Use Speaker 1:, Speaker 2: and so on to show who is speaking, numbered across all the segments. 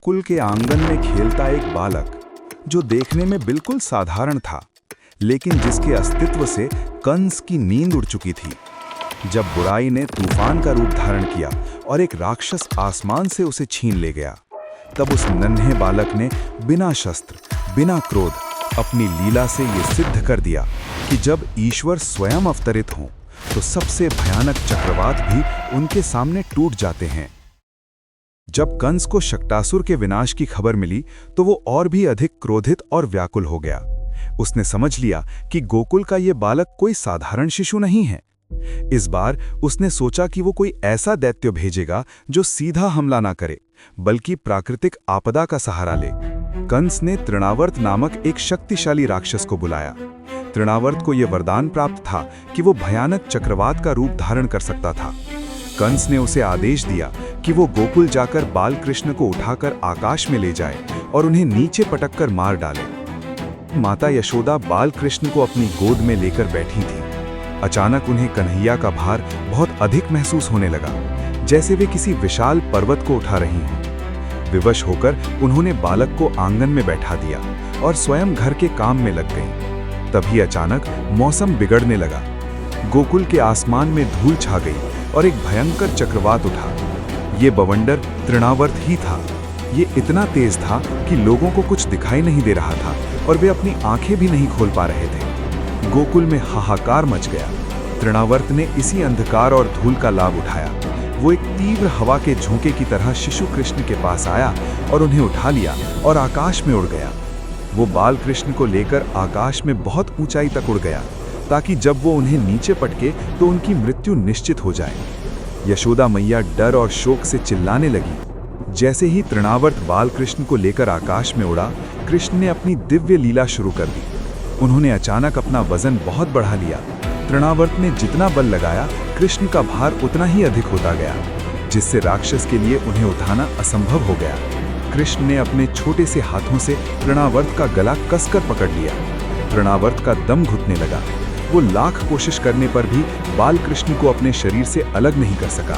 Speaker 1: गोकुल के आंगन में खेलता एक बालक, जो देखने में बिल्कुल साधारण था, लेकिन जिसके अस्तित्व से कंस की नींद उड़ चुकी थी। जब बुराई ने तूफान का रूप धारण किया और एक राक्षस आसमान से उसे छीन ले गया, तब उस नन्हे बालक ने बिना शस्त्र, बिना क्रोध अपनी लीला से ये सिद्ध कर दिया कि जब ईश्वर स्वयं अवतरित हों, तो सबसे भयानक चक्रवात भी उनके सामने टूट जाते हैं। जब कंस को शक्टासुर के विनाश की खबर मिली, तो वो और भी अधिक क्रोधित और व्याकुल हो गया। उसने समझ लिया कि गोकुल का ये बालक कोई साधारण शिशु नहीं है। इस बार उसने सोचा कि वो कोई ऐसा दैत्य भेजेगा जो सीधा हमला ना करे, बल्कि प्राकृतिक आपदा का सहारा ले। कंस ने तृणावर्त नामक एक शक्तिशाली राक्षस को बुलाया। तृणावर्त को यह वरदान प्राप्त था कि वो भयानक चक्रवात का रूप धारण कर सकता था। कंस ने उसे आदेश दिया कि वो गोकुल जाकर बालकृष्ण को उठाकर आकाश में ले जाए और उन्हें नीचे पटककर मार डाले। माता यशोदा बालकृष्ण को अपनी गोद में लेकर बैठी थी। अचानक उन्हें कन्हैया का भार बहुत अधिक महसूस होने लगा, जैसे वे किसी विशाल पर्वत को उठा रही हों। विवश होकर उन्होंने बालक को आंगन में बैठा दिया और स्वयं घर के काम में लग गईं। तभी अचानक मौसम बिगड़ने लगा। गोकुल के आसमान में धूल छा गई और एक भयंकर चक्रवात उठा। ये बवंडर तृणावर्त ही था। ये इतना तेज था कि लोगों को कुछ दिखाई नहीं दे रहा था और वे अपनी आंखें भी नहीं खोल पा रहे थे। गोकुल में हाहाकार मच गया। तृणावर्त ने इसी अंधकार और धूल का लाभ उठाया। वो एक तीव्र हवा के झोंके की तरह शिशु कृष्ण के पास आया और उन्हें उठा लिया और आकाश में उड़ गया। वो बाल कृष्ण को लेकर आकाश में बहुत ऊंचाई तक उड़ गया, ताकि जब वो उन्हें नीचे पटके तो उनकी मृत्यु निश्चित हो जाए। यशोदा मैया डर और शोक से चिल्लाने लगी। जैसे ही तृणावर्त बालकृष्ण को लेकर आकाश में उड़ा, कृष्ण ने अपनी दिव्य लीला शुरू कर दी। उन्होंने अचानक अपना वजन बहुत बढ़ा लिया। तृणावर्त ने जितना बल लगाया, कृष्ण का भार उतना ही अधिक होता गया, जिससे राक्षस के लिए उन्हें उठाना असंभव हो गया। कृष्ण ने अपने छोटे से हाथों से तृणावर्त का गला कसकर पकड़ लिया। तृणावर्त का दम घुटने लगा। वो लाख कोशिश करने पर भी बालकृष्ण को अपने शरीर से अलग नहीं कर सका।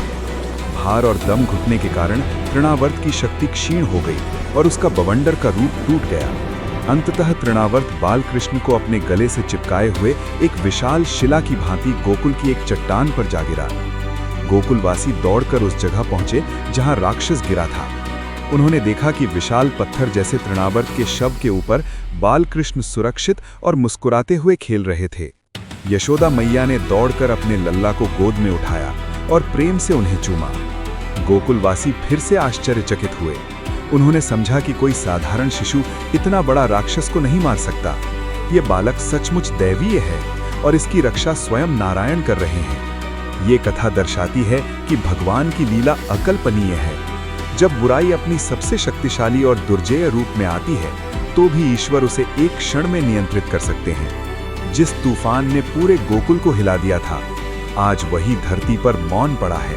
Speaker 1: भार और दम घुटने के कारण तृणावर्त की शक्ति क्षीण हो गई और उसका बवंडर का रूप टूट गया। अंततः तृणावर्त बालकृष्ण को अपने गले से चिपकाए हुए एक विशाल शिला की भांति गोकुल की एक चट्टान पर जा गिरा। गोकुलवासी दौड़कर उस जगह पहुंचे जहां राक्षस गिरा था। उन्होंने देखा कि विशाल पत्थर जैसे तृणावर्त के शव के ऊपर बालकृष्ण सुरक्षित और मुस्कुराते हुए खेल रहे थे। यशोदा मैया ने दौड़कर अपने लल्ला को गोद में उठाया और प्रेम से उन्हें चूमा। गोकुलवासी फिर से आश्चर्यचकित हुए। उन्होंने समझा कि कोई साधारण शिशु इतना बड़ा राक्षस को नहीं मार सकता। ये बालक सचमुच दैवीय है और इसकी रक्षा स्वयं नारायण कर रहे हैं। ये कथा दर्शाती है कि भगवान की लीला अकल्पनीय है। जब बुराई अपनी सबसे शक्तिशाली और दुर्जेय रूप में आती है, तो भी ईश्वर उसे एक क्षण में नियंत्रित कर सकते हैं। जिस तूफान ने पूरे गोकुल को हिला दिया था, आज वही धरती पर मौन पड़ा है।